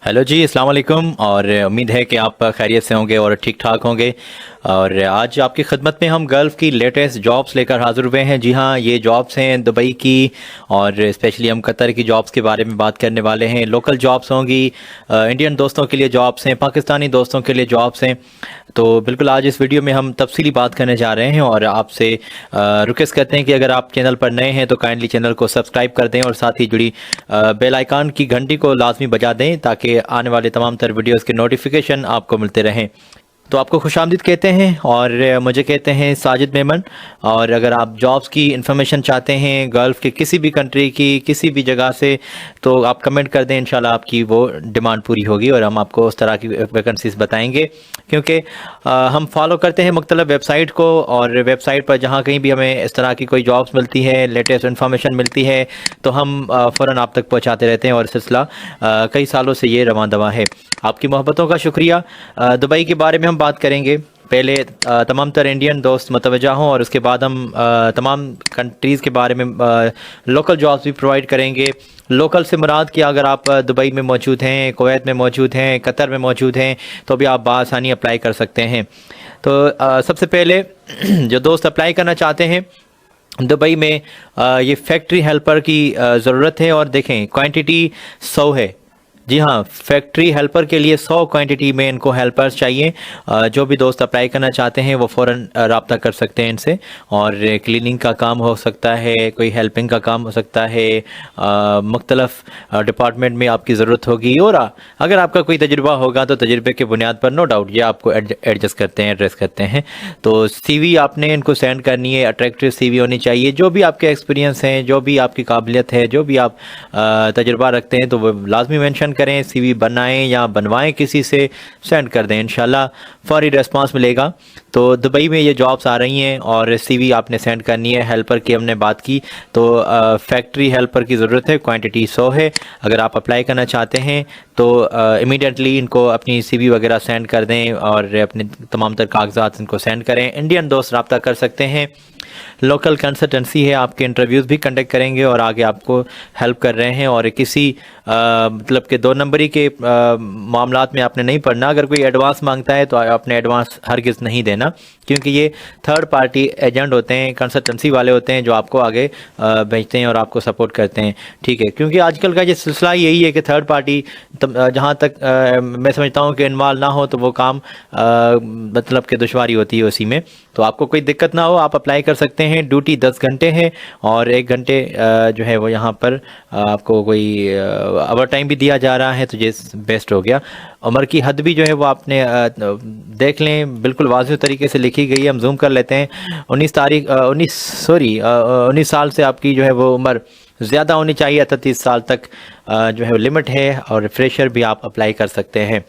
Hello जी, अस्सलाम वालेकुम। और उम्मीद है कि आप खैरियत से होंगे और ठीक ठाक होंगे। और आज आपकी खिदमत में हम गल्फ़ की लेटेस्ट जॉब्स लेकर हाज़िर हुए हैं। जी हाँ, ये जॉब्स हैं दुबई की, और स्पेशली हम कतर की जॉब्स के बारे में बात करने वाले हैं। लोकल जॉब्स होंगी, इंडियन दोस्तों के लिए जॉब्स हैं, पाकिस्तानी दोस्तों के लिए जॉब्स हैं। तो बिल्कुल आज इस वीडियो में हम तफसीली बात करने जा रहे हैं, और आपसे रिक्वेस्ट करते हैं कि अगर आप चैनल पर नए हैं तो काइंडली चैनल को सब्सक्राइब कर दें और साथ ही जुड़ी बेल आइकन की घंटी को लाजमी बजा दें ताकि आने वाले तमाम तर वीडियोस के नोटिफिकेशन आपको मिलते रहें। तो आपको खुशामदीद कहते हैं, और मुझे कहते हैं साजिद मेमन। और अगर आप जॉब्स की इंफॉर्मेशन चाहते हैं गल्फ़ के किसी भी कंट्री की, किसी भी जगह से, तो आप कमेंट कर दें, इंशाल्लाह आपकी वो डिमांड पूरी होगी और हम आपको उस तरह की वैकेंसीज बताएंगे। क्योंकि हम फॉलो करते हैं मुख्तलिफ वेबसाइट को, और वेबसाइट पर जहाँ कहीं भी हमें इस तरह की कोई जॉब्स मिलती है, लेटेस्ट इन्फॉर्मेशन मिलती है, तो हम फ़ौरन आप तक पहुँचाते रहते हैं। और सिलसिला कई सालों से ये रवां दवा है। आपकी मोहब्बतों का शुक्रिया। दुबई के बारे में हम बात करेंगे। पहले तमाम तर इंडियन दोस्त मतवज्जा हों, और उसके बाद हम तमाम कंट्रीज़ के बारे में लोकल जॉब्स भी प्रोवाइड करेंगे। लोकल से मुराद कि अगर आप दुबई में मौजूद हैं, कुवैत में मौजूद हैं, कतर में मौजूद हैं, तो भी आप बआसानी अप्लाई कर सकते हैं। तो सबसे पहले जो दोस्त अप्लाई करना चाहते हैं दुबई में, ये फैक्ट्री हेल्पर की ज़रूरत है। और देखें, क्वांटिटी 100 है। जी हाँ, फैक्ट्री हेल्पर के लिए 100 क्वांटिटी में इनको हेल्पर्स चाहिए। जो भी दोस्त अप्लाई करना चाहते हैं वो फ़ौरन रब्ता कर सकते हैं इनसे। और क्लीनिंग का काम हो सकता है, कोई हेल्पिंग का काम हो सकता है, मुख्तलफ़ डिपार्टमेंट में आपकी ज़रूरत होगी। और अगर आपका कोई तजुर्बा होगा तो तजुर्बे के बुनियाद पर नो डाउट ये आपको एडजस्ट करते हैं, एड्रेस करते हैं। तो CV आपने इनको सेंड करनी है, अट्रैक्टिव CV होनी चाहिए। जो भी आपके एक्सपीरियंस हैं, जो भी आपकी काबिलियत है, जो भी आप तजुर्बा रखते हैं, तो वो लाजमी मेंशन करें। CV बनाएं या बनवाएं, किसी से सेंड कर दें, इंशाल्लाह फौरी रेस्पॉन्स मिलेगा। तो दुबई में ये जॉब्स आ रही हैं और CV आपने सेंड करनी है। हेल्पर की हमने बात की, तो फैक्ट्री हेल्पर की ज़रूरत है, क्वांटिटी 100 है। अगर आप अप्लाई करना चाहते हैं तो इमीडिएटली इनको अपनी CV वगैरह सेंड कर दें और अपने तमाम तर कागजात इनको सेंड करें। इंडियन दोस्त रब्ता कर सकते हैं। लोकल कंसल्टेंसी है, आपके इंटरव्यूज़ भी कंडक्ट करेंगे और आगे आपको हेल्प कर रहे हैं। और किसी मतलब के 2 नंबरी के मामलात में आपने नहीं पढ़ना। अगर कोई एडवांस मांगता है तो आपने एडवांस हरगिज़ नहीं देना, क्योंकि ये थर्ड पार्टी एजेंट होते हैं, कंसल्टेंसी वाले होते हैं जो आपको आगे भेजते हैं और आपको सपोर्ट करते हैं। ठीक है, क्योंकि आजकल का ये सिलसिला यही है कि थर्ड पार्टी जहाँ तक मैं समझता हूँ कि इन्वॉल्व ना हो तो वो काम मतलब कि दुश्वारी होती है उसी में। तो आपको कोई दिक्कत ना हो, आप अप्लाई कर सकते हैं। ड्यूटी 10 घंटे है और 1 घंटे जो है वो यहाँ पर आपको कोई ओवर टाइम भी दिया जा रहा है, तो ये बेस्ट हो गया। उम्र की हद भी जो है वो आपने देख लें, बिल्कुल वाज़ेह तरीके से लिखी गई है। हम जूम कर लेते हैं। 19 साल से आपकी जो है वो उम्र ज़्यादा होनी चाहिए। 38 साल तक जो है लिमिट है, और फ्रेशर भी आप अप्लाई कर सकते हैं।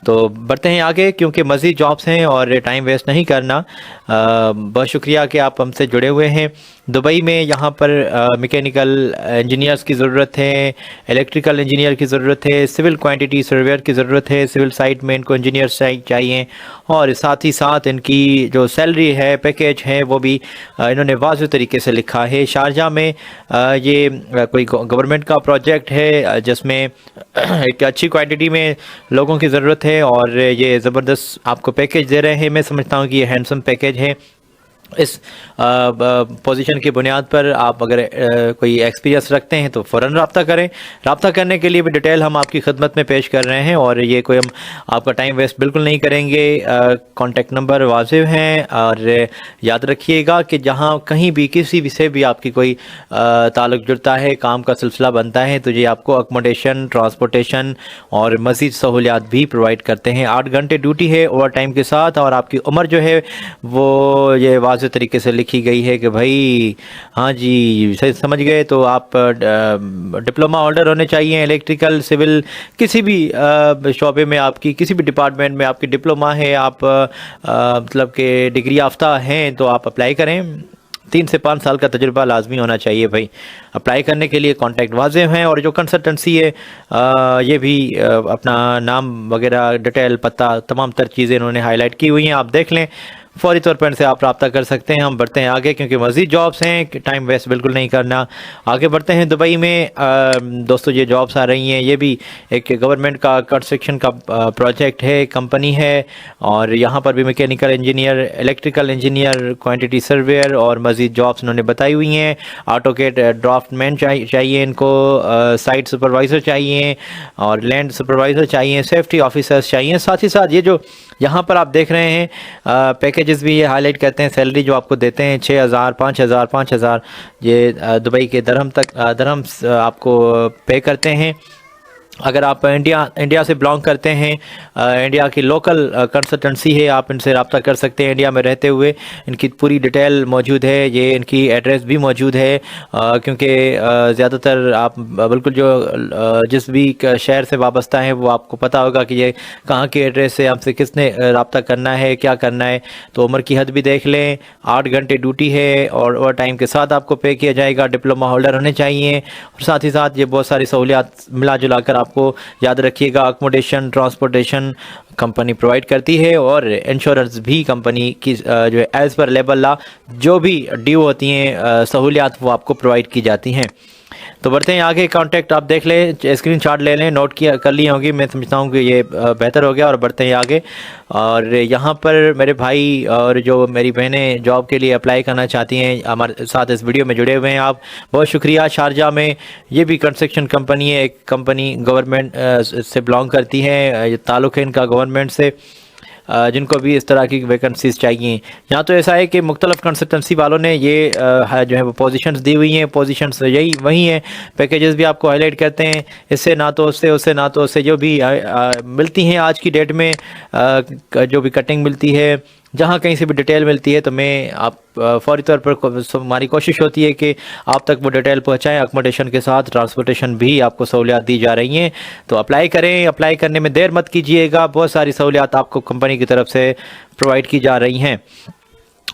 तो बढ़ते हैं आगे, क्योंकि मज़ीद जॉब्स हैं और टाइम वेस्ट नहीं करना। बहुत शुक्रिया कि आप हमसे जुड़े हुए हैं। दुबई में यहाँ पर मैकेनिकल इंजीनियर्स की ज़रूरत है, इलेक्ट्रिकल इंजीनियर की ज़रूरत है, सिविल क्वांटिटी सर्वेयर की ज़रूरत है। सिविल साइट में इनको इंजीनियर्स चाहिए। और साथ ही साथ इनकी जो सैलरी है, पैकेज है, वो भी इन्होंने वाज़ेह तरीके से लिखा है। शारजा में ये कोई गवर्नमेंट का प्रोजेक्ट है जिसमें एक अच्छी क्वांटिटी में लोगों की ज़रूरत है, और ये ज़बरदस्त आपको पैकेज दे रहे हैं। मैं समझता हूँ कि ये हैंडसम पैकेज है। इस पोजीशन की बुनियाद पर आप अगर कोई एक्सपीरियंस रखते हैं तो फ़ौरन रब्ता करें। रब्ता करने के लिए भी डिटेल हम आपकी खिदमत में पेश कर रहे हैं, और ये कोई हम आपका टाइम वेस्ट बिल्कुल नहीं करेंगे। कॉन्टेक्ट नंबर वाजिब हैं, और याद रखिएगा कि जहां कहीं भी किसी भी से भी आपकी कोई ताल्लुक़ जुड़ता है, काम का सिलसिला बनता है, तो ये आपको अकोमोडेशन, ट्रांसपोर्टेशन और मज़ीद सहूलियात भी प्रोवाइड करते हैं। 8 घंटे ड्यूटी है ओवर टाइम के साथ, और आपकी उम्र जो है वो ये वाज़ेह तरीके से लिखी गई है कि भाई हाँ जी, सही समझ गए। तो आप डिप्लोमा होल्डर होने चाहिए, इलेक्ट्रिकल, सिविल, किसी भी शोबे में आपकी, किसी भी डिपार्टमेंट में आपकी डिप्लोमा है, आप मतलब के डिग्री याफ्ता हैं, तो आप अप्लाई करें। 3 से 5 साल का तजुर्बा लाजमी होना चाहिए भाई अप्लाई करने के लिए। कॉन्टैक्ट वाज़ेह हैं, और जो कंसल्टेंसी है ये भी अपना नाम वगैरह, डिटेल, पता, तमाम तर चीज़ें इन्होंने हाईलाइट की हुई हैं, आप देख लें। फौरी तौर पर इनसे आप रब्ता कर सकते हैं। हम बढ़ते हैं आगे क्योंकि मज़ीद जॉब्स हैं, टाइम वेस्ट बिल्कुल नहीं करना। आगे बढ़ते हैं दुबई में। दोस्तों ये जॉब्स आ रही हैं, ये भी एक गवर्नमेंट का कंस्ट्रक्शन का प्रोजेक्ट है, कंपनी है, और यहाँ पर भी mechanical engineer, electrical engineer, quantity surveyor और मज़ीद जॉब्स उन्होंने बताई हुई हैं। ऑटोकेड ड्राफ्टमैन चाहिए इनको, साइट सुपरवाइज़र चाहिए और लैंड सुपरवाइज़र चाहिए, सेफ्टी ऑफिसर्स चाहिए। साथ ही साथ ये जो यहाँ पर आप देख रहे हैं पैकेजेस भी ये हाईलाइट करते हैं, सैलरी जो आपको देते हैं 6,000, 5,000, ये दुबई के दरहम्स आपको पे करते हैं। अगर आप इंडिया से बिलोंग करते हैं, इंडिया की लोकल कंसल्टेंसी है, आप इनसे रब्ता कर सकते हैं इंडिया में रहते हुए। इनकी पूरी डिटेल मौजूद है, ये इनकी एड्रेस भी मौजूद है, क्योंकि ज़्यादातर आप बिल्कुल जो जिस भी शहर से वाबस्ता है वो आपको पता होगा कि ये कहाँ की एड्रेस है, हमसे किसने रब्ता करना है, क्या करना है। तो उम्र की हद भी देख लें, 8 घंटे ड्यूटी है और ओवर टाइम के साथ आपको पे किया जाएगा, डिप्लोमा होल्डर होने चाहिए, और साथ ही साथ ये बहुत सारी सहूलियात मिला जुला कर आपको याद रखिएगा। अकोमोडेशन, ट्रांसपोर्टेशन कंपनी प्रोवाइड करती है और इंश्योरेंस भी कंपनी की जो है एज़ पर लेबल ला जो भी ड्यू होती हैं सहूलियात वो आपको प्रोवाइड की जाती हैं। तो बढ़ते हैं आगे। कॉन्टैक्ट आप देख लें, स्क्रीनशॉट ले लें, नोट किया कर ली होंगी, मैं समझता हूँ कि ये बेहतर हो गया। और बढ़ते हैं आगे। और यहाँ पर मेरे भाई और जो मेरी बहनें जॉब के लिए अप्लाई करना चाहती हैं, हमारे साथ इस वीडियो में जुड़े हुए हैं, आप बहुत शुक्रिया। शारजा में ये भी कंस्ट्रक्शन कंपनी है, एक कंपनी गवर्नमेंट से बिलोंग करती है, ये ताल्लुक़ है इनका गवर्नमेंट से। जिनको भी इस तरह की वैकेंसीज चाहिए, यहाँ तो ऐसा है कि मुख्तलिफ कंसल्टेंसी वालों ने ये जो है वो पोजीशंस दी हुई हैं। पोजीशंस यही वही हैं, पैकेजेस भी आपको हाईलाइट करते हैं, इससे ना तो उससे, उससे ना तो उससे, जो भी मिलती हैं आज की डेट में, जो भी कटिंग मिलती है, जहाँ कहीं से भी डिटेल मिलती है, तो मैं आप फौरी तौर पर हमारी कोशिश होती है कि आप तक वो डिटेल पहुँचाएँ। अकोमोडेशन के साथ ट्रांसपोर्टेशन भी आपको सहूलियात दी जा रही हैं, तो अप्लाई करें। अप्लाई करने में देर मत कीजिएगा, बहुत सारी सहूलियात आपको कंपनी की तरफ से प्रोवाइड की जा रही हैं।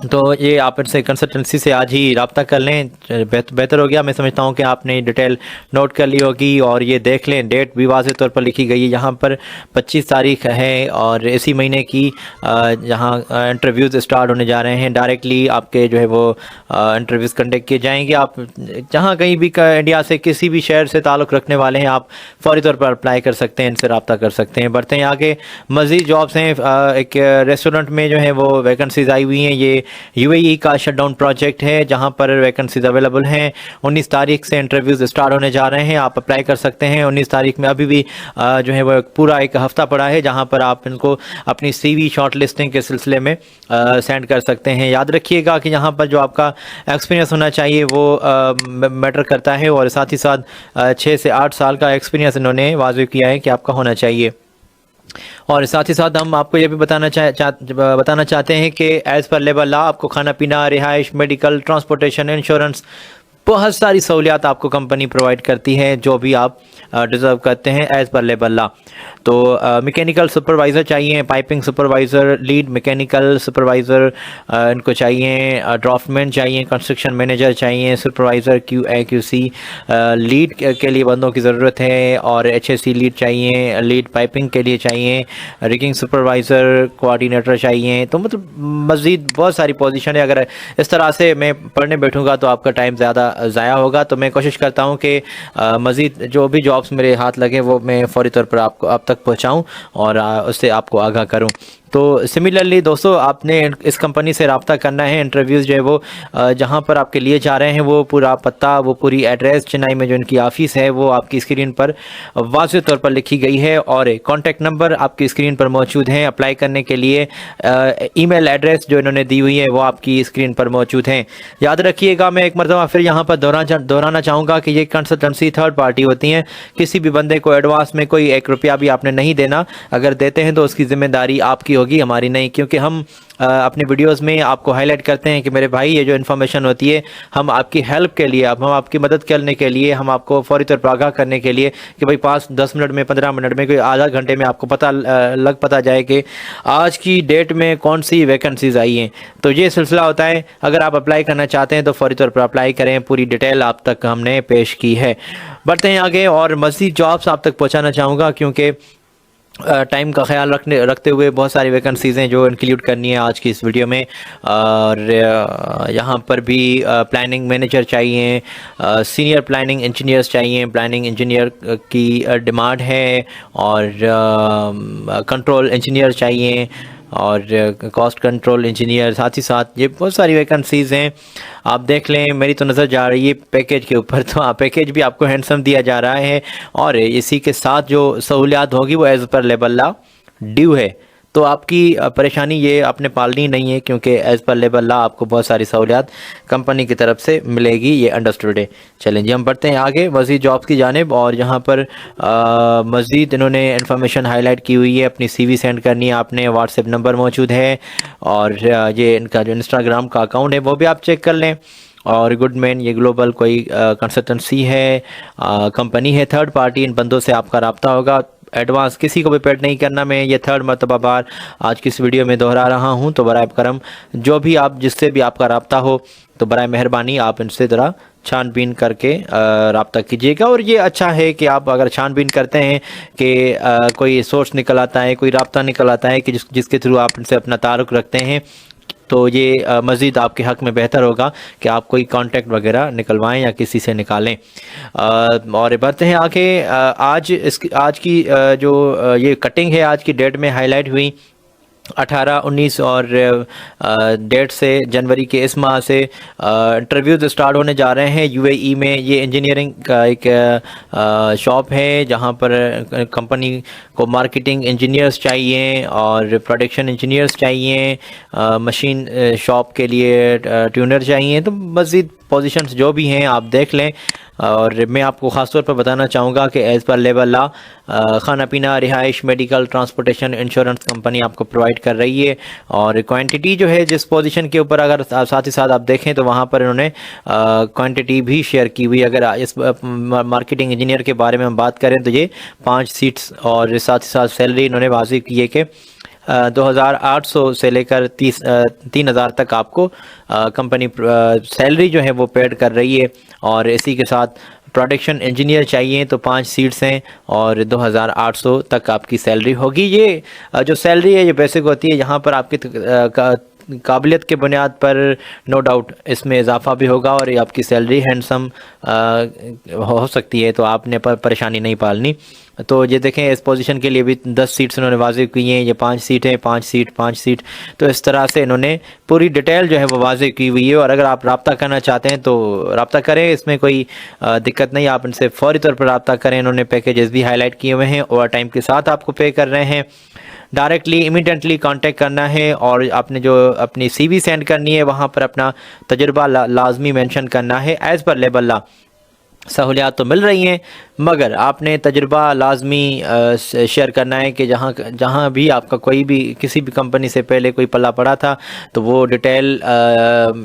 तो ये आप इनसे कंसल्टेंसी से आज ही रब्ता कर लें, बेहतर हो गया। मैं समझता हूँ कि आपने डिटेल नोट कर ली होगी। और ये देख लें, डेट भी वाज़ेह तौर पर लिखी गई है यहाँ पर, 25 तारीख है और इसी महीने की यहाँ इंटरव्यूज़ स्टार्ट होने जा रहे हैं। डायरेक्टली आपके जो है वो इंटरव्यूज़ कंडक्ट किए जाएंगे। आप जहाँ कहीं भी इंडिया से किसी भी शहर से ताल्लुक़ रखने वाले हैं, आप फौरी तौर पर अप्लाई कर सकते हैं, इनसे रब्ता कर सकते हैं। बढ़ते हैं आगे। मज़ीद जॉब्स हैं, एक रेस्टोरेंट में जो है वो वैकेंसीज आई हुई हैं। ये यूएई का शटडाउन प्रोजेक्ट है जहां पर वैकेंसीज अवेलेबल हैं। 19 तारीख से इंटरव्यूज स्टार्ट होने जा रहे हैं, आप अप्लाई कर सकते हैं। 19 तारीख में अभी भी जो है वो पूरा एक हफ्ता पड़ा है, जहां पर आप इनको अपनी सीवी शॉर्ट लिस्टिंग के सिलसिले में सेंड कर सकते हैं। याद रखिएगा कि यहाँ पर जो आपका एक्सपीरियंस होना चाहिए वो मैटर करता है, और साथ ही साथ 6 से 8 साल का एक्सपीरियंस इन्होंने वाज़ेह किया है कि आपका होना चाहिए। और साथ ही साथ हम आपको ये भी बताना चाहते हैं कि एज़ पर लेबर लॉ आपको खाना पीना, रिहाइश, मेडिकल, ट्रांसपोर्टेशन, इंश्योरेंस, बहुत सारी सहूलियात आपको कंपनी प्रोवाइड करती है जो भी आप डिज़र्व करते हैं एज़ पर लेबर लॉ। तो मैकेनिकल सुपरवाइज़र चाहिए, piping supervisor, lead mechanical supervisor इनको चाहिए, ड्राफ्टमैन चाहिए, कंस्ट्रक्शन मैनेजर चाहिए, सुपरवाइज़र QA/QC लीड के लिए बंदों की ज़रूरत है, और HSC लीड चाहिए, लीड पाइपिंग के लिए चाहिए, रिगिंग सुपरवाइज़र, कोऑर्डिनेटर चाहिए। तो मतलब मज़ीद बहुत सारी पोजीशन है। अगर इस तरह से मैं पढ़ने बैठूँगा तो आपका टाइम ज़्यादा ज़ाया होगा, तो मैं कोशिश करता हूँ कि मज़ीद जो भी जॉब्स मेरे हाथ लगे वो मैं फ़ौरी तौर पर आपको आप तक पहुँचाऊँ और उससे आपको आगाह करूँ। तो सिमिलरली दोस्तों, आपने इस कंपनी से रब्ता करना है। इंटरव्यूज़ जो है वो जहाँ पर आपके लिए जा रहे हैं वो पूरा पता, वो पूरी एड्रेस, चेन्नई में जो इनकी ऑफ़िस है वो आपकी स्क्रीन पर वाज़ेह तौर पर लिखी गई है, और कॉन्टैक्ट नंबर आपकी स्क्रीन पर मौजूद हैं। अप्लाई करने के लिए ईमेल एड्रेस जो इन्होंने दी हुई है वो आपकी स्क्रीन पर मौजूद हैं। याद रखिएगा, मैं एक मरतबा फिर यहाँ पर दोहराना चाहूँगा कि ये कंसल्टेंसी थर्ड पार्टी होती हैं। किसी भी बंदे को एडवांस में कोई 1 रुपया भी आपने नहीं देना, अगर देते हैं तो उसकी ज़िम्मेदारी आपकी होगी, हमारी नहीं। क्योंकि हम अपने वीडियोस में आपको हाईलाइट करते हैं कि मेरे भाई ये जो इन्फॉर्मेशन होती है हम आपकी हेल्प के लिए, हम आपकी मदद करने के लिए, हम आपको फौरी तौर पर आगाह करने के लिए कि भाई 5-10 मिनट में, 15 मिनट में, कोई आधा घंटे में आपको पता जाए कि आज की डेट में कौन सी वैकेंसीज आई हैं। तो ये सिलसिला होता है। अगर आप अप्लाई करना चाहते हैं तो फौरी तौर पर अप्लाई करें, पूरी डिटेल आप तक हमने पेश की है। बढ़ते हैं आगे और मज़ीद जॉब्स आप तक पहुँचाना चाहूँगा, क्योंकि टाइम का ख्याल रखते हुए बहुत सारी वैकेंसीज़ हैं जो इंक्लूड करनी है आज की इस वीडियो में। और यहाँ पर भी प्लानिंग मैनेजर चाहिए, सीनियर प्लानिंग इंजीनियर्स चाहिए, प्लानिंग इंजीनियर की डिमांड है, और कंट्रोल इंजीनियर चाहिए, और कॉस्ट कंट्रोल इंजीनियर, साथ ही साथ ये बहुत सारी वैकेंसीज़ हैं। आप देख लें, मेरी तो नज़र जा रही है पैकेज के ऊपर, तो हाँ, पैकेज भी आपको हैंडसम दिया जा रहा है, और इसी के साथ जो सहूलियात होगी वो as per label law due है। तो आपकी परेशानी ये आपने पालनी नहीं है, क्योंकि एज़ पर लेबल लॉ आपको बहुत सारी सहूलियात कंपनी की तरफ से मिलेगी, ये अंडरस्टूड है। चलें जी, हम बढ़ते हैं आगे मज़ीद जॉब्स की जानिब, और यहाँ पर मज़ीद इन्होंने इन्फॉर्मेशन हाईलाइट की हुई है। अपनी CV सेंड करनी है आपने, व्हाट्सएप नंबर मौजूद है, और ये इनका जो इंस्टाग्राम का अकाउंट है वो भी आप चेक कर लें। और गुडमैन ये ग्लोबल कोई कंसल्टेंसी है, कंपनी है, थर्ड पार्टी, इन बंदों से आपका रब्ता होगा। एडवांस किसी को भी पेड नहीं करना, मैं ये थर्ड मरतबा बार आज की इस वीडियो में दोहरा रहा हूँ। तो बराए करम जो भी आप जिससे भी आपका रब्ता हो, तो बराए मेहरबानी आप इनसे ज़रा छानबीन करके रब्ता कीजिएगा। और ये अच्छा है कि आप अगर छानबीन करते हैं कि कोई सोर्स निकल आता है, कोई रब्ता निकल आता है कि जिसके थ्रू आप इनसे अपना ताल्लुक़ रखते हैं, तो ये मज़ीद आपके हक़ में बेहतर होगा कि आप कोई कांटेक्ट वगैरह निकलवाएं या किसी से निकालें। और बढ़ते हैं आगे। आज की जो ये कटिंग है आज की डेट में हाईलाइट हुई 18, 19 और डेट से जनवरी के इस माह से इंटरव्यूज़ स्टार्ट होने जा रहे हैं UAE में। ये इंजीनियरिंग का एक शॉप है जहां पर कंपनी को मार्केटिंग इंजीनियर्स चाहिए और प्रोडक्शन इंजीनियर्स चाहिए, मशीन शॉप के लिए ट्यूनर चाहिए। तो मज़ीद पोजीशंस जो भी हैं आप देख लें। और मैं आपको ख़ास तौर पर बताना चाहूँगा कि एज़ पर लेबल लॉ खाना पीना, रिहाइश, मेडिकल, ट्रांसपोर्टेशन, इंश्योरेंस कंपनी आपको प्रोवाइड कर रही है। और क्वांटिटी जो है जिस पोजीशन के ऊपर अगर साथ ही साथ आप देखें तो वहाँ पर इन्होंने क्वांटिटी भी शेयर की हुई। अगर इस मार्केटिंग इंजीनियर के बारे में हम बात करें तो ये 5 सीट्स, और साथ ही साथ सैलरी इन्होंने वाज़िब की है कि 2800 से लेकर 3000 तक आपको कंपनी सैलरी जो है वो पेड कर रही है। और इसी के साथ प्रोडक्शन इंजीनियर चाहिए तो 5 सीट्स हैं और 2800 तक आपकी सैलरी होगी। ये जो सैलरी है ये बेसिक होती है, यहाँ पर आपकी काबिलियत के बुनियाद पर नो डाउट इसमें इजाफा भी होगा और ये आपकी सैलरी हैंडसम हो सकती है, तो आपने परेशानी नहीं पालनी। तो ये देखें इस पोजीशन के लिए भी 10 सीट्स इन्होंने वाज़िब की हैं, ये 5 सीटें, 5 सीट, 5 सीट। तो इस तरह से इन्होंने पूरी डिटेल जो है वो वाज़िब की हुई है। और अगर आप रब्ता करना चाहते हैं तो रब्ता करें, इसमें कोई दिक्कत नहीं, आप इनसे फौरी तौर पर रब्ता करें। इन्होंने पैकेजेस भी हाईलाइट किए हुए हैं, ओवर टाइम के साथ आपको पे कर रहे हैं। डायरेक्टली इमीडिएटली कांटेक्ट करना है और आपने जो अपनी CV सेंड करनी है वहाँ पर अपना तजुर्बा लाजमी मेंशन करना है। एज़ पर लेबल लॉ सहूलियात तो मिल रही हैं, मगर आपने तजुर्बा लाजमी शेयर करना है कि जहाँ भी आपका कोई भी किसी भी कंपनी से पहले कोई पल्ला पड़ा था तो वो डिटेल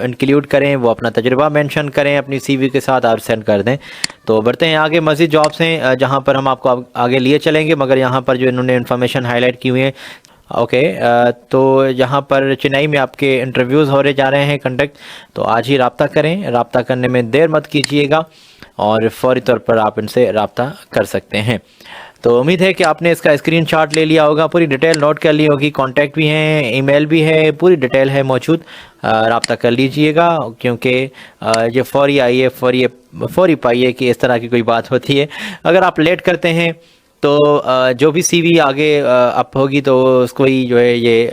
इंक्लूड करें, वो अपना तजुर्बा मेंशन करें अपनी CV के साथ और सेंड कर दें। तो बढ़ते हैं आगे, मज़ीद जॉब्स हैं जहाँ पर हम आपको आगे लिए चलेंगे, मगर यहाँ पर जो इन्होंने इन्फॉर्मेशन हाईलाइट की हुई है तो यहाँ पर चेन्नई में आपके इंटरव्यूज़ हो रहे जा रहे हैं कंडक्ट। तो आज ही रब्ता करें, रब्ता करने में देर मत कीजिएगा और फौरी तौर पर आप इनसे रब्ता कर सकते हैं। तो उम्मीद है कि आपने इसका स्क्रीनशॉट ले लिया होगा, पूरी डिटेल नोट कर ली होगी, कॉन्टैक्ट भी हैं, ईमेल भी है, पूरी डिटेल है मौजूद। रब्ता कर लीजिएगा क्योंकि ये फौरी आइए, फौरी पाइए कि इस तरह की कोई बात होती है। अगर आप लेट करते हैं तो जो भी CV आगे अप होगी तो उसको ही जो है ये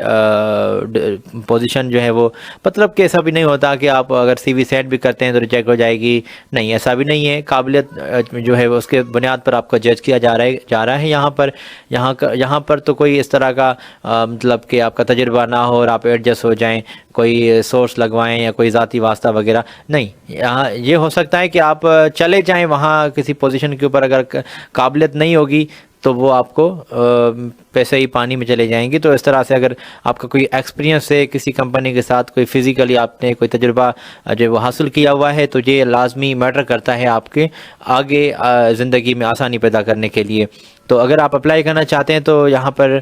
पोजीशन जो है वो, मतलब कि ऐसा भी नहीं होता कि आप अगर CV सेट भी करते हैं तो रिजेक्ट हो जाएगी, नहीं, ऐसा भी नहीं है। काबिलियत जो है वो उसके बुनियाद पर आपको जज किया जा रहा है। यहाँ पर तो कोई इस तरह का मतलब कि आपका तजुर्बा ना हो और आप एडजस्ट हो जाएं, कोई सोर्स लगवाएं या कोई ज़ाती वास्ता वगैरह नहीं। यहाँ ये हो सकता है कि आप चले जाएं वहाँ किसी पोजीशन के ऊपर, अगर काबिलियत नहीं होगी तो वो आपको पैसे ही पानी में चले जाएंगे। तो इस तरह से अगर आपका कोई एक्सपीरियंस है किसी कंपनी के साथ, कोई फिज़िकली आपने कोई तजुर्बा जो वो हासिल किया हुआ है, तो ये लाजमी मैटर करता है आपके आगे ज़िंदगी में आसानी पैदा करने के लिए। तो अगर आप अप्लाई करना चाहते हैं तो यहाँ पर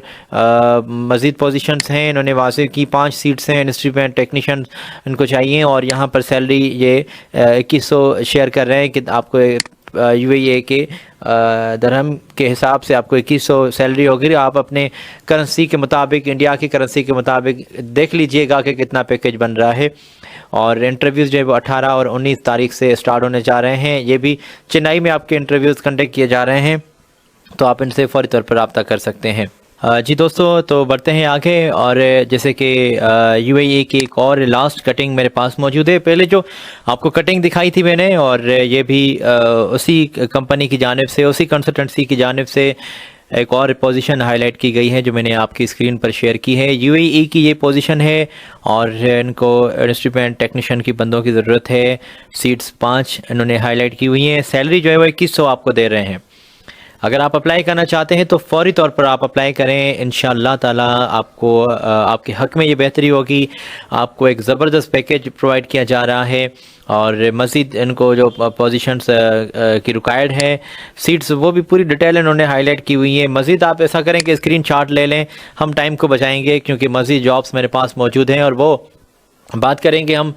मज़ीद पोजीशंस हैं, इन्होंने वाज़िब की 5 सीट्स हैं, इंस्ट्रूमेंट टेक्नीशियन इनको चाहिए। और यहाँ पर सैलरी ये 2100 शेयर कर रहे हैं कि आपको UAE के दरहम के हिसाब से आपको 2100 सैलरी होगी। आप अपने करेंसी के मुताबिक, इंडिया की करेंसी के मुताबिक देख लीजिएगा कि कितना पैकेज बन रहा है। और इंटरव्यूज़ जो है वो 18 और 19 तारीख से स्टार्ट होने जा रहे हैं। ये भी चेन्नई में आपके इंटरव्यूज़ कंडक्ट किए जा रहे हैं, तो आप इनसे फौरी तौर पर रब्ता कर सकते हैं। जी दोस्तों, तो बढ़ते हैं आगे। और जैसे कि UAE की एक और लास्ट कटिंग मेरे पास मौजूद है। पहले जो आपको कटिंग दिखाई थी मैंने, और ये भी उसी कंपनी की जानिब से, उसी कंसल्टेंसी की जानिब से एक और पोजीशन हाईलाइट की गई है जो मैंने आपकी स्क्रीन पर शेयर की है। UAE की ये पोजीशन है और इनको इंस्ट्रूमेंट टेक्नीशियन की बंदों की ज़रूरत है। सीट्स 5 इन्होंने हाईलाइट की हुई हैं। सैलरी जो है वो 2100 आपको दे रहे हैं। अगर आप अप्लाई करना चाहते हैं तो फौरी तौर पर आप अप्लाई करें। इंशाअल्लाह ताला आपको आपके हक़ में ये बेहतरी होगी। आपको एक ज़बरदस्त पैकेज प्रोवाइड किया जा रहा है और मज़ीद इनको जो पोजीशंस की रिक्वायर्ड है, सीट्स, वो भी पूरी डिटेल इन्होंने हाईलाइट की हुई है। मज़ीद आप ऐसा करें कि स्क्रीनशॉट ले लें, हम टाइम को बचाएंगे क्योंकि मज़ीद जॉब्स मेरे पास मौजूद हैं। और वो बात करेंगे हम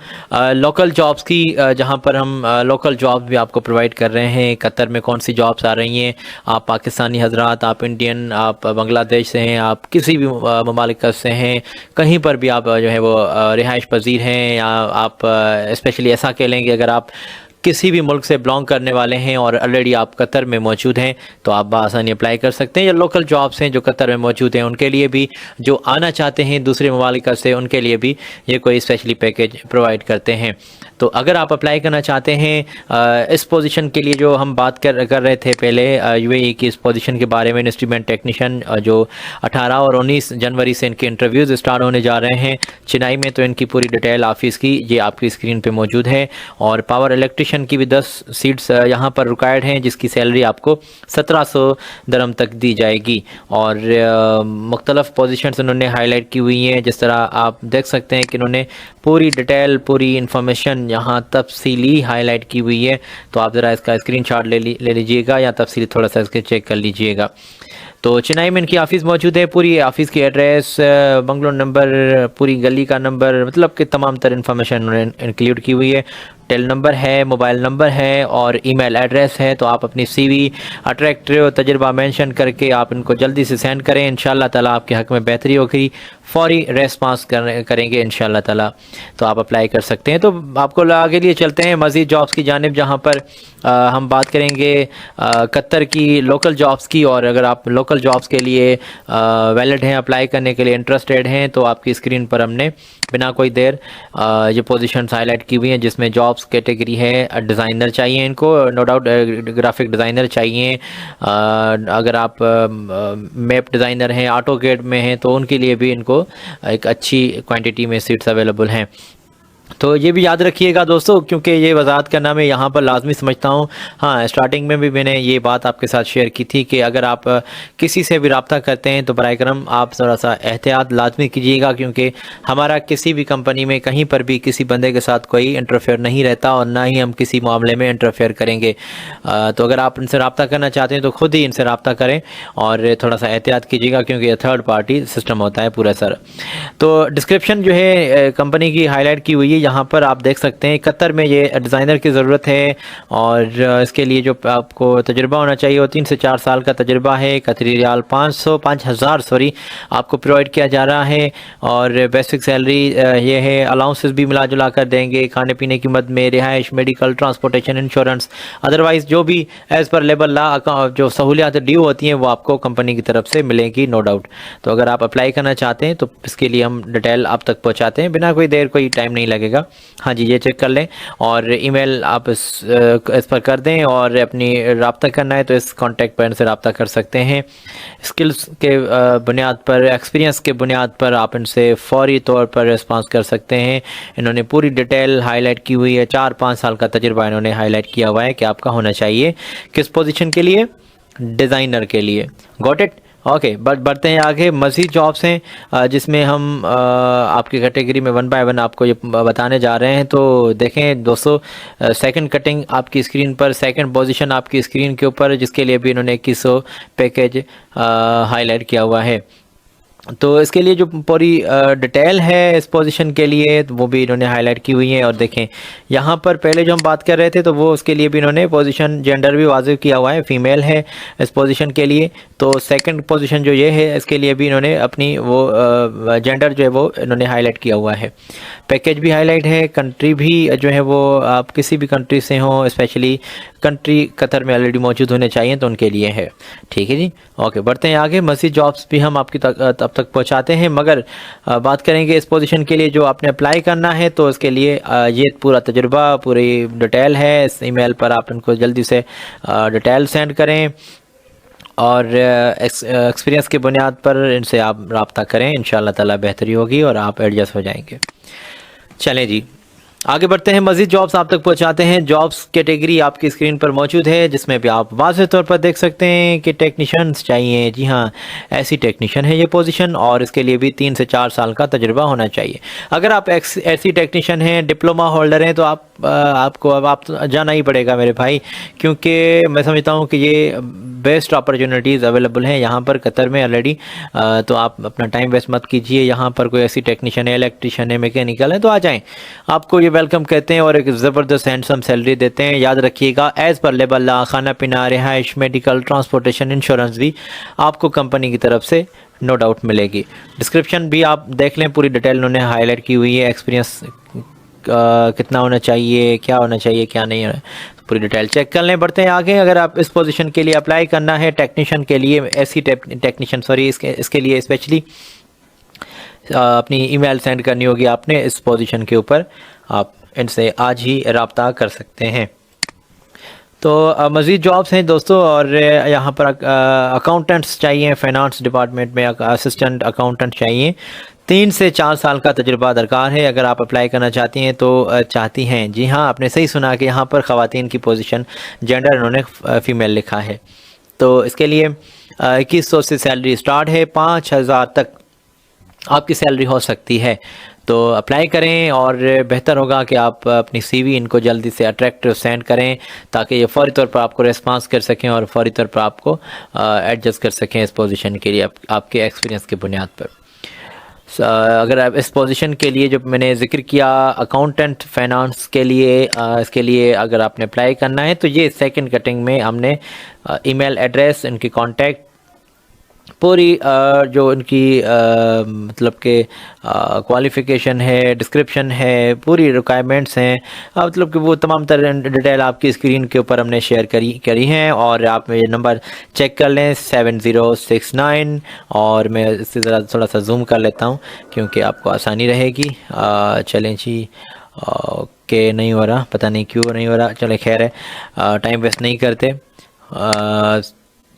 लोकल जॉब्स की, जहां पर हम लोकल जॉब्स भी आपको प्रोवाइड कर रहे हैं। कतर में कौन सी जॉब्स आ रही हैं, आप पाकिस्तानी हजरात, आप इंडियन, आप बांग्लादेश से हैं, आप किसी भी ममालिक से हैं, कहीं पर भी आप जो है वो रिहाइश पजीर हैं, या आप स्पेशली ऐसा कह लें कि अगर आप किसी भी मुल्क से बिलोंग करने वाले हैं और ऑलरेडी आप कतर में मौजूद हैं तो आप बआसानी अप्लाई कर सकते हैं। या लोकल जॉब्स हैं जो कतर में मौजूद हैं उनके लिए भी, जो आना चाहते हैं दूसरे ममालिक से, उनके लिए भी ये कोई स्पेशली पैकेज प्रोवाइड करते हैं। तो अगर आप अप्लाई करना चाहते हैं इस पोजीशन के लिए जो हम बात कर रहे थे पहले, UAE की इस पोजीशन के बारे में, इंस्ट्रूमेंट टेक्नीशियन, जो 18 और 19 जनवरी से इनके इंटरव्यूज़ स्टार्ट होने जा रहे हैं चेन्नई में। तो इनकी पूरी डिटेल ऑफिस की ये आपकी स्क्रीन पे मौजूद है। और पावर इलेक्ट्रिशियन की भी 10 सीट्स यहाँ पर रिक्वायर्ड हैं, जिसकी सैलरी आपको 1700 दरम तक दी जाएगी। और मुख्तलिफ पोजीशंस उन्होंने हाईलाइट की हुई हैं। जिस तरह आप देख सकते हैं कि इन्होंने पूरी डिटेल, पूरी इंफॉर्मेशन यहाँ तफसीली हाईलाइट की हुई है। तो आप ज़रा इसका स्क्रीनशॉट ले लीजिएगा या तफसीली थोड़ा सा इसके चेक कर लीजिएगा। तो चेन्नई में इनकी ऑफ़िस मौजूद है। पूरी ऑफ़िस की एड्रेस, बंगलो नंबर, पूरी गली का नंबर, मतलब कि तमाम तर इन्फॉर्मेशन उन्होंने इंक्लूड की हुई है। टेल नंबर है, मोबाइल नंबर है और ईमेल एड्रेस है। तो आप अपनी CV, अट्रैक्टिव तजुर्बा मेंशन करके आप इनको जल्दी से सेंड करें। इंशाल्लाह ताला आपके हक़ में बेहतरी होगी, फौरी रेस्पॉन्स करेंगे इंशाल्लाह ताला। तो आप अप्लाई कर सकते हैं। तो आपको आगे लिए चलते हैं मज़ीद जॉब्स की जानिब, जहाँ पर हम बात करेंगे कतर की लोकल जॉब्स की। और अगर आप लोकल जॉब्स के लिए वैलिड हैं, अप्लाई करने के लिए इंटरेस्टेड हैं, तो आपकी स्क्रीन पर हमने बिना कोई देर ये पोजीशंस हाईलाइट की हुई हैं, जिसमें जॉब्स कैटेगरी है डिज़ाइनर चाहिए इनको, नो डाउट ग्राफिक डिज़ाइनर चाहिए। अगर आप मैप डिज़ाइनर हैं, ऑटोकेड में हैं, तो उनके लिए भी इनको एक अच्छी क्वांटिटी में सीट्स अवेलेबल हैं। तो ये भी याद रखिएगा दोस्तों, क्योंकि ये वजाहत करना मैं यहाँ पर लाजमी समझता हूँ। हाँ, स्टार्टिंग में भी मैंने ये बात आपके साथ शेयर की थी कि अगर आप किसी से भी रब्ता करते हैं तो बराए करम आप थोड़ा सा एहतियात लाजमी कीजिएगा, क्योंकि हमारा किसी भी कंपनी में कहीं पर भी किसी बंदे के साथ कोई इंटरफेयर नहीं रहता और ना ही हम किसी मामले में इंटरफेयर करेंगे। तो अगर आप इनसे रब्ता करना चाहते हैं तो ख़ुद ही इनसे रब्ता करें और थोड़ा सा एहतियात कीजिएगा, क्योंकि ये थर्ड पार्टी सिस्टम होता है पूरा सर। तो डिस्क्रिप्शन जो है कंपनी की हाईलाइट की हुई है, यहाँ पर आप देख सकते हैं। कतर में ये डिज़ाइनर की ज़रूरत है और इसके लिए जो आपको तजुर्बा होना चाहिए वो 3 से 4 साल का तजुर्बा है। कतरी रियाल 5,000 आपको प्रोवाइड किया जा रहा है। और बेसिक सैलरी ये है, अलाउंसेस भी मिला जुला कर देंगे, खाने पीने की मद में, रिहाइश, मेडिकल, ट्रांसपोर्टेशन, इंश्योरेंस, अदरवाइज़ जो भी एज़ पर लेबर ला जो सहूलियात ड्यू होती हैं वो आपको कंपनी की तरफ से मिलेंगी, नो डाउट। तो अगर आप अप्लाई करना चाहते हैं तो इसके लिए हम डिटेल आप तक पहुँचाते हैं, बिना कोई देर, कोई टाइम नहीं लगेगा। हाँ जी, ये चेक कर लें और ईमेल आप इस पर कर दें। और अपनी रब्ता करना है तो इस कॉन्टैक्ट पर इनसे रब्ता कर सकते हैं। स्किल्स के बुनियाद पर, एक्सपीरियंस के बुनियाद पर आप इनसे फौरी तौर पर रिस्पांस कर सकते हैं। इन्होंने पूरी डिटेल हाईलाइट की हुई है, 4-5 साल का तजुर्बा इन्होंने हाईलाइट किया हुआ है कि आपका होना चाहिए किस पोजीशन के लिए, डिज़ाइनर के लिए। Got it? ओके, बढ़ते हैं आगे। मज़ीद जॉब्स हैं जिसमें हम आपकी कैटेगरी में 1 बाय 1 आपको ये बताने जा रहे हैं। तो देखें दोस्तों, सेकंड कटिंग आपकी स्क्रीन पर, सेकंड पोजीशन आपकी स्क्रीन के ऊपर, जिसके लिए भी इन्होंने 2100 पैकेज हाईलाइट किया हुआ है। तो इसके लिए जो पूरी डिटेल है इस पोजीशन के लिए, तो वो भी इन्होंने हाईलाइट की हुई है। और देखें यहाँ पर पहले जो हम बात कर रहे थे तो वो उसके लिए भी इन्होंने पोजीशन जेंडर भी वाजिब किया हुआ है, फीमेल है इस पोजीशन के लिए। तो सेकंड पोजीशन जो ये है इसके लिए भी इन्होंने अपनी वो जेंडर जो है वो इन्होंने हाईलाइट किया हुआ है। पैकेज भी हाईलाइट है, कंट्री भी जो है वो आप किसी भी कंट्री से हो, स्पेशली कंट्री कतर में ऑलरेडी मौजूद होने चाहिए तो उनके लिए है। ठीक है जी, ओके, बढ़ते हैं आगे। मज़ीद जॉब्स भी हम आपकी तब तक पहुंचाते हैं, मगर बात करेंगे इस पोजीशन के लिए जो आपने अप्लाई करना है। तो इसके लिए ये पूरा तजुर्बा, पूरी डिटेल है इस ईमेल पर, आप इनको जल्दी से डिटेल सेंड करें और एक्सपीरियंस की बुनियाद पर इनसे आप रब्ता करें। इंशाअल्लाह ताला बेहतरी होगी और आप एडजस्ट हो जाएंगे। चलें जी, आगे बढ़ते हैं, मज़ीद जॉब्स आप तक पहुंचाते हैं। जॉब्स कैटेगरी आपकी स्क्रीन पर मौजूद है, जिसमें भी आप वाज़ेह तौर पर देख सकते हैं कि टेक्नीशियंस चाहिए। जी हाँ, ऐसी टेक्नीशियन है ये पोजीशन, और इसके लिए भी 3 से 4 साल का तजुर्बा होना चाहिए। अगर आप ऐसी टेक्नीशियन हैं, डिप्लोमा होल्डर हैं, तो आपको अब जाना ही पड़ेगा मेरे भाई, क्योंकि मैं समझता हूँ कि ये बेस्ट अपॉर्चुनिटीज़ अवेलेबल हैं यहाँ पर कतर में ऑलरेडी। तो आप अपना टाइम वेस्ट मत कीजिए। यहाँ पर कोई ऐसी टेक्नीशियन है, इलेक्ट्रिशियन है, मैकेनिकल है, तो आ जाएं, आपको ये वेलकम कहते हैं और एक ज़बरदस्त हैंडसम सैलरी देते हैं। याद रखिएगा, एज़ पर लेबल खाना पीना, रिहाइश, मेडिकल, ट्रांसपोर्टेशन, इंश्योरेंस भी आपको कंपनी की तरफ से नो डाउट मिलेगी। डिस्क्रिप्शन भी आप देख लें, पूरी डिटेल उन्होंने हाईलाइट की हुई है। एक्सपीरियंस कितना होना चाहिए, क्या होना चाहिए, क्या नहीं है, पूरी डिटेल चेक कर लें। बढ़ते हैं आगे। अगर आप इस पोजीशन के लिए अप्लाई करना है, टेक्नीशियन के लिए, ऐसी टेक्नीशियन सॉरी, इसके लिए स्पेशली अपनी ईमेल सेंड करनी होगी आपने इस पोजीशन के ऊपर। आप इनसे आज ही रब्ता कर सकते हैं। तो मज़ीद जॉब्स हैं दोस्तों, और यहाँ पर अकाउंटेंट्स चाहिए, फाइनेंस डिपार्टमेंट में असिस्टेंट अकाउंटेंट चाहिए। 3 से 4 साल का तजुर्बा दरकार है अगर आप अप्लाई करना चाहती हैं तो चाहती हैं। जी हाँ, आपने सही सुना कि यहाँ पर ख़वातीन की पोजीशन जेंडर इन्होंने फ़ीमेल लिखा है। तो इसके लिए 2100 से सैलरी स्टार्ट है, 5000 तक आपकी सैलरी हो सकती है। तो अप्लाई करें, और बेहतर होगा कि आप अपनी सीवी इनको जल्दी से अट्रैक्टिव सेंड करें, ताकि ये फ़ौरी तौर पर आपको रिस्पांस कर सकें और फ़ौरी तौर पर आपको एडजस्ट कर सकें इस पोजीशन के लिए आपके एक्सपीरियंस की बुनियाद पर। अगर आप इस पोजीशन के लिए जो मैंने ज़िक्र किया अकाउंटेंट फाइनेंस के लिए, इसके लिए अगर आपने अप्लाई करना है तो ये सेकंड कटिंग में हमने ईमेल एड्रेस, इनकी कॉन्टैक्ट, पूरी जो उनकी मतलब के क्वालिफ़िकेशन है, डिस्क्रिप्शन है, पूरी रिक्वायरमेंट्स हैं, मतलब कि वो तमाम तरह डिटेल आपकी स्क्रीन के ऊपर हमने शेयर करी हैं। और आप ये नंबर चेक कर लें 7069, और मैं इससे ज़रा थोड़ा सा जूम कर लेता हूँ क्योंकि आपको आसानी रहेगी। चलें जी, ओके, नहीं हो रहा, पता नहीं क्यों नहीं हो रहा, चले खैर है, टाइम वेस्ट नहीं करते।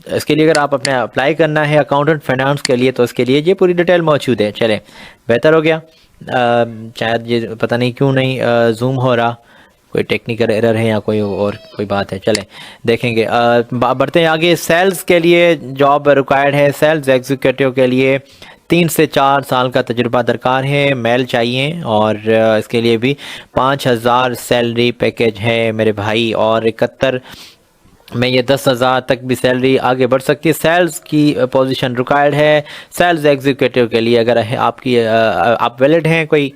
इसके लिए अगर आप अपने अप्लाई करना है अकाउंटेंट फाइनेंस के लिए तो इसके लिए ये पूरी डिटेल मौजूद है। चलें, बेहतर हो गया। शायद ये पता नहीं क्यों नहीं जूम हो रहा, कोई टेक्निकल एरर है या कोई बात है। चलें देखेंगे। बढ़ते हैं आगे। सेल्स के लिए जॉब रिक्वायर्ड है, सेल्स एग्जीक्यूटिव के लिए 3 से 4 साल का तजुर्बा दरकार है, मेल चाहिए, और इसके लिए भी 5000 सैलरी पैकेज है मेरे भाई। और 71 में ये 10,000 तक भी सैलरी आगे बढ़ सकती है। सेल्स की पोजीशन रिक्वायर्ड है सेल्स एग्जीक्यूटिव के लिए। अगर आप वैलिड हैं, कोई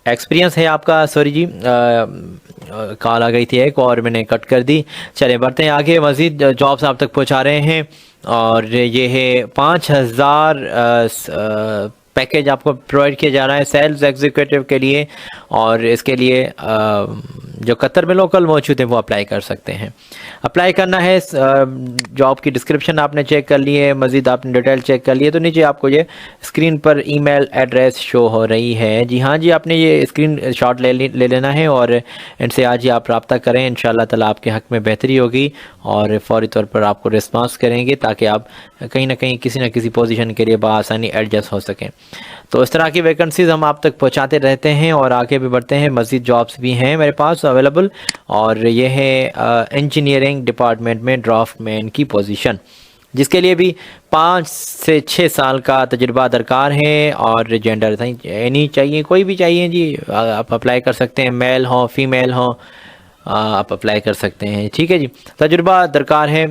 एक्सपीरियंस है आपका, सॉरी जी, कॉल आ गई थी एक और मैंने कट कर दी। चले बढ़ते हैं आगे। मज़ीद जॉब्स आप तक पहुंचा रहे हैं, और ये है 5000 पैकेज आपको प्रोवाइड किया जा रहा है सेल्स एग्जीक्यूटिव के लिए। और इसके लिए जो कतर में लोकल मौजूद है वो अप्लाई कर सकते हैं। अप्लाई करना है, जॉब की डिस्क्रिप्शन आपने चेक कर ली है, मज़ीद आपने डिटेल चेक कर ली है, तो नीचे आपको ये स्क्रीन पर ईमेल एड्रेस शो हो रही है। जी हाँ जी, आपने ये स्क्रीन शॉट ले लेना है और इनसे आज ही आप रब्ता करें। इंशाअल्लाह ताला आपके हक़ में बेहतरी होगी और फ़ौरी तौर पर आपको रिस्पांस करेंगे, ताकि आप कहीं ना कहीं किसी न किसी पोजीशन के लिए बआसानी एडजस्ट हो सकें। तो इस तरह की वैकेंसीज़ हम आप तक पहुंचाते रहते हैं और आगे भी बढ़ते हैं। मज़ीद जॉब्स भी हैं मेरे पास अवेलेबल, और ये है इंजीनियरिंग डिपार्टमेंट में ड्राफ्टमैन की पोजीशन, जिसके लिए भी 5 से 6 साल का तजुर्बा दरकार है। और जेंडर एनी चाहिए, कोई भी चाहिए जी, आप अप्लाई कर सकते हैं, मेल हो फीमेल हो, आप अप्लाई कर सकते हैं। ठीक है जी, तजुर्बा दरकार है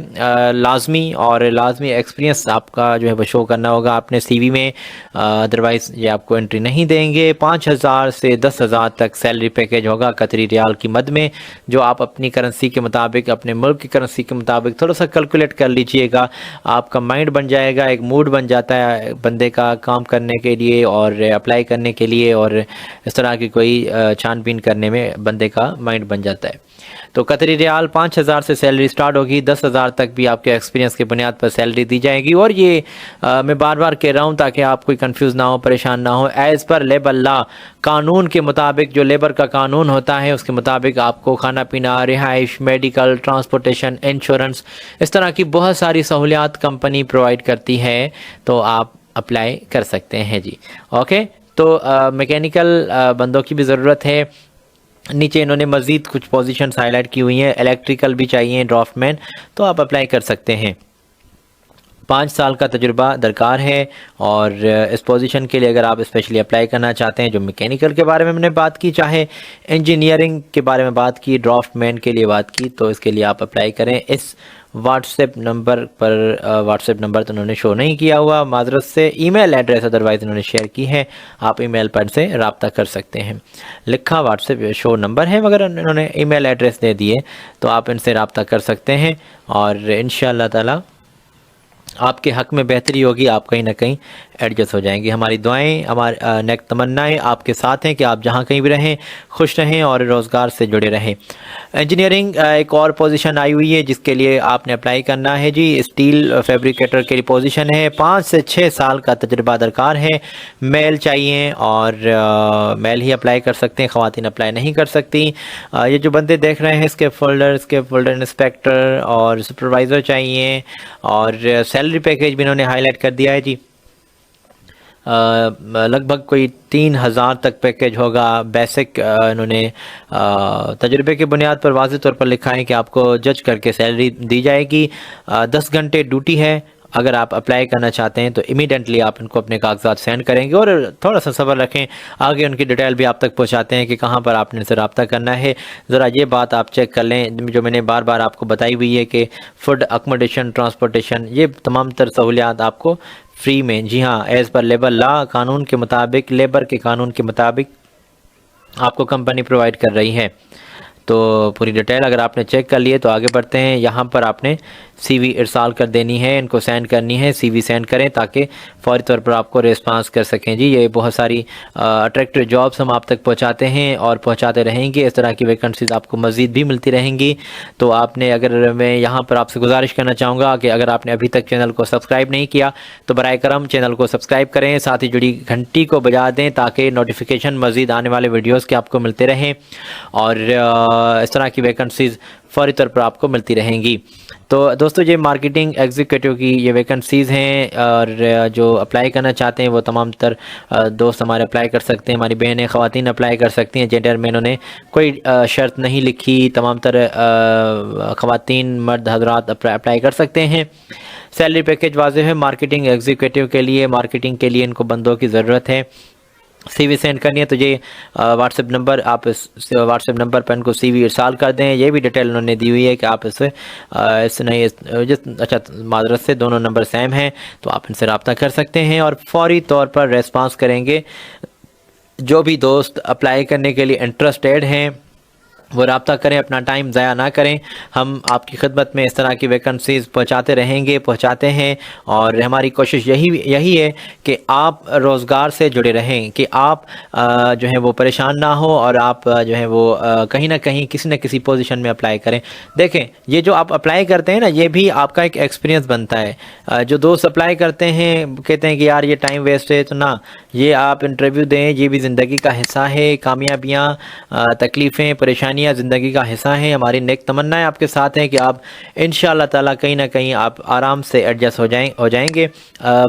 लाजमी, और लाजमी एक्सपीरियंस आपका जो है वो शो करना होगा आपने CV में, अदरवाइज़ ये आपको एंट्री नहीं देंगे। 5,000 से 10,000 तक सैलरी पैकेज होगा कतरी रियाल की मद में, जो आप अपनी करेंसी के मुताबिक, अपने मुल्क की करेंसी के मुताबिक थोड़ा सा कैलकुलेट कर लीजिएगा। आपका माइंड बन जाएगा, एक मूड बन जाता है बंदे का काम करने के लिए और अप्लाई करने के लिए, और इस तरह की कोई छानबीन करने में बंदे का माइंड बन जाता है। तो कतरी रियाल 5,000 से सैलरी स्टार्ट होगी, 10,000 तक भी आपके एक्सपीरियंस के बुनियाद पर सैलरी दी जाएगी। और ये मैं बार बार कह रहा हूँ ताकि आप कोई कंफ्यूज ना हो, परेशान ना हो, एज़ पर लेबर लॉ, कानून के मुताबिक, जो लेबर का कानून होता है उसके मुताबिक आपको खाना पीना, रिहाइश, मेडिकल, ट्रांसपोर्टेशन, इंश्योरेंस, इस तरह की बहुत सारी सहूलियात कंपनी प्रोवाइड करती है, तो आप अप्लाई कर सकते हैं जी। ओके, तो मैकेनिकल बंदों की भी ज़रूरत है। नीचे इन्होंने मज़ीद कुछ पोजीशंस हाईलाइट की हुई हैं, इलेक्ट्रिकल भी चाहिए ड्राफ्टमैन, तो आप अप्लाई कर सकते हैं। 5 साल का तजुर्बा दरकार है, और इस पोजीशन के लिए अगर आप स्पेशली अप्लाई करना चाहते हैं, जो मैकेनिकल के बारे में मैंने बात की, चाहे इंजीनियरिंग के बारे में बात की, ड्राफ्टमैन के लिए बात की, तो इसके लिए आप अप्लाई करें। इस व्हाट्सएप नंबर पर, व्हाट्सएप नंबर तो उन्होंने शो नहीं किया हुआ माजरत से, ईमेल एड्रेस अदरवाइज़ इन्होंने शेयर की है, आप ईमेल पर से रब्ता कर सकते हैं। लिखा व्हाट्सएप शो नंबर है मगर इन्होंने ईमेल एड्रेस दे दिए, तो आप इनसे रब्ता कर सकते हैं, और इंशाअल्लाह ताला आपके हक़ में बेहतरी होगी, आप कहीं ना कहीं एडजस्ट हो जाएंगे। हमारी दुआएं, हमारी नेक तमन्नाएं आपके साथ हैं कि आप जहां कहीं भी रहें खुश रहें और रोज़गार से जुड़े रहें। इंजीनियरिंग एक और पोजीशन आई हुई है जिसके लिए आपने अप्लाई करना है जी। स्टील फैब्रिकेटर के लिए पोजीशन है, 5 से 6 साल का तजुर्बा दरकार है, मेल चाहिए, और मेल ही अप्लाई कर सकते हैं, ख़वातीन अप्लाई नहीं कर सकती। ये जो बंदे देख रहे हैं, इसके फोल्डर इंस्पेक्टर और सुपरवाइज़र चाहिए, और सैलरी पैकेज भी इन्होंने हाईलाइट कर दिया है जी। लगभग कोई 3,000 तक पैकेज होगा बेसिक। इन्होंने तजुर्बे के बुनियाद पर वाज़ेह तौर पर लिखा है कि आपको जज करके सैलरी दी जाएगी। 10 घंटे ड्यूटी है। अगर आप अप्लाई करना चाहते हैं तो इमीडिएटली आप इनको अपने कागजात सेंड करेंगे, और थोड़ा सा सब्र रखें, आगे उनकी डिटेल भी आप तक पहुंचाते हैं कि कहां पर आपने इनसे रब्ता करना है। ज़रा ये बात आप चेक कर लें, जो मैंने बार बार आपको बताई हुई है कि फूड, अकोमोडेशन, ट्रांसपोर्टेशन, ये तमाम तर सहूलियात आपको फ्री में, जी हाँ, एज़ पर लेबर लॉ, कानून के मुताबिक, लेबर के कानून के मुताबिक आपको कंपनी प्रोवाइड कर रही है। तो पूरी डिटेल अगर आपने चेक कर लिए तो आगे बढ़ते हैं। यहाँ पर आपने CV इरसाल कर देनी है, इनको सेंड करनी है, CV सेंड करें ताकि फ़ौरी तौर पर आपको रिस्पांस कर सकें जी। ये बहुत सारी अट्रैक्टिव जॉब्स हम आप तक पहुँचाते हैं और पहुँचाते रहेंगे। इस तरह की वैकेंसीज़ आपको मज़ीद भी मिलती रहेंगी। तो आपने, अगर मैं यहाँ पर आपसे गुजारिश करना चाहूँगा कि अगर आपने अभी तक चैनल को सब्सक्राइब नहीं किया तो बराए करम चैनल को सब्सक्राइब करें, साथ ही जुड़ी घंटी को बजा दें ताकि नोटिफिकेशन मज़ीद आने वाले वीडियोज़ के आपको मिलते रहें, और इस तरह की वैकेंसीज़ फ़ौरी तौर पर आपको मिलती रहेंगी। तो दोस्तों, ये मार्केटिंग एग्जीक्यूटिव की ये वैकेंसीज़ हैं, और जो अप्लाई करना चाहते हैं वो तमाम तर दोस्त हमारे अप्लाई कर सकते हैं, हमारी बहनें ख़वातीन अप्लाई कर सकती हैं। जेंडर में इन्होंने कोई शर्त नहीं लिखी, तमाम तर ख़वातीन, मर्द हजरात अप्लाई कर सकते हैं। सैलरी पैकेज वाज़ेह है मार्केटिंग एग्जीक्यूटिव के लिए। मार्केटिंग के लिए इनको बंदों की ज़रूरत है। CV सेंड करनी है तो ये व्हाट्सएप नंबर, आप इस व्हाट्सएप नंबर पर इनको CV इरसाल कर दें। ये भी डिटेल उन्होंने दी हुई है कि आप इससे अच्छा, माजरत से दोनों नंबर सेम हैं, तो आप इनसे रब्ता कर सकते हैं और फौरी तौर पर रेस्पॉन्स करेंगे। जो भी दोस्त अप्लाई करने के लिए इंटरेस्टेड हैं वो रब्ता करें, अपना टाइम ज़ाया ना करें। हम आपकी खिदमत में इस तरह की वैकेंसीज़ पहुँचाते रहेंगे, पहुँचाते हैं, और हमारी कोशिश यही है कि आप रोज़गार से जुड़े रहें, कि आप जो है वो परेशान ना हो, और आप जो है वो कहीं ना कहीं किसी न किसी पोजीशन में अप्लाई करें। देखें, ये जो आप अप्लाई करते हैं ना, ये भी आपका एक एक्सपीरियंस बनता है। जो दोस्त अप्लाई करते हैं कहते हैं कि यार ये टाइम वेस्ट है, तो ना, ये आप इंटरव्यू दें, ये भी ज़िंदगी का हिस्सा है। कामयाबियाँ, तकलीफ़ें, परेशानियाँ ज़िंदगी का हिस्सा है। हमारी नेक तमन्नाएं आपके साथ हैं कि आप इंशाअल्लाह ताला कहीं ना कहीं आप आराम से एडजस्ट हो जाएंगे।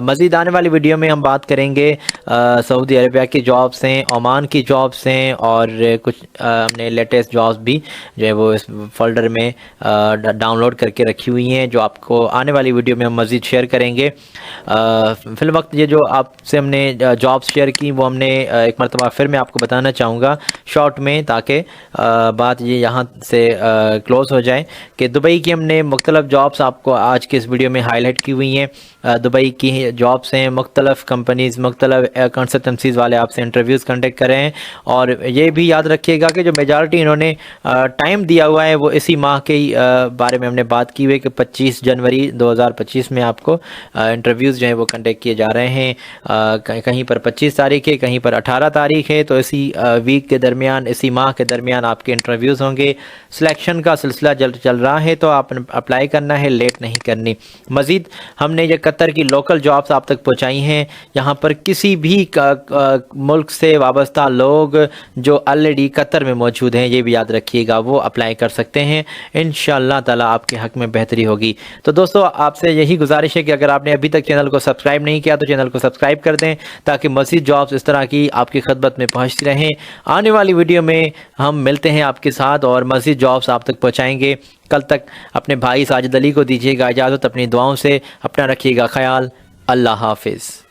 मज़ीद आने वाली वीडियो में हम बात करेंगे सऊदी अरबिया की जॉब्स हैं, ओमान की जॉब्स हैं, और कुछ हमने लेटेस्ट जॉब्स भी जो है वो इस फोल्डर में डाउनलोड करके रखी हुई हैं, जो आपको आने वाली वीडियो में हम मज़ीद शेयर करेंगे। फ़िलवक्त ये जो आपसे हमने जॉब्स शेयर की वो हमने एक मरतबा फिर मैं आपको बताना चाहूँगा शॉर्ट में, ताकि बात ये यहाँ से क्लोज़ हो जाए कि दुबई की हमने मुख्तलिफ जॉब्स आपको आज के इस वीडियो में हाईलाइट की हुई हैं। दुबई की जॉब्स हैं, मुख्तलिफ कंपनीज़, मुख्तलिफ कंसल्टेंसीज़ वाले आपसे इंटरव्यूज़ कंडक्ट कर रहे हैं। और ये भी याद रखिएगा कि जो मेजॉरिटी इन्होंने टाइम दिया हुआ है वो इसी माह के ही बारे में हमने बात की हुई है कि 25 जनवरी 2025 में आपको इंटरव्यूज़ जो हैं वो कंडक्ट किए जा रहे हैं। कहीं पर 25 तारीख है, कहीं पर 18 तारीख है। तो इसी वीक के दरमियान, इसी माह के दरमियान आपके इंटरव्यूज़ होंगे। सिलेक्शन का सिलसिला चल रहा है, तो आप अप्लाई करना है, लेट नहीं करनी। मज़ीद हमने ये कतर की लोकल जॉब्स आप तक पहुँचाई हैं। यहाँ पर किसी भी मुल्क से वाबस्ता लोग जो ऑलरेडी कतर में मौजूद हैं, ये भी याद रखिएगा, वो अप्लाई कर सकते हैं। इंशाअल्लाह ताला आपके हक़ में बेहतरी होगी। तो दोस्तों, आपसे यही गुजारिश है कि अगर आपने अभी तक चैनल को सब्सक्राइब नहीं किया तो चैनल को सब्सक्राइब कर दें, ताकि मज़ीद जॉब्स इस तरह की आपकी खिदमत में पहुँचती रहें। आने वाली वीडियो में हम मिलते हैं आपके साथ और मज़ीद जॉब्स आप तक पहुँचाएँगे। कल तक अपने भाई साजिद अली को दीजिएगा इजाज़त। अपनी दुआओं से अपना रखिएगा ख्याल। अल्लाह हाफिज़।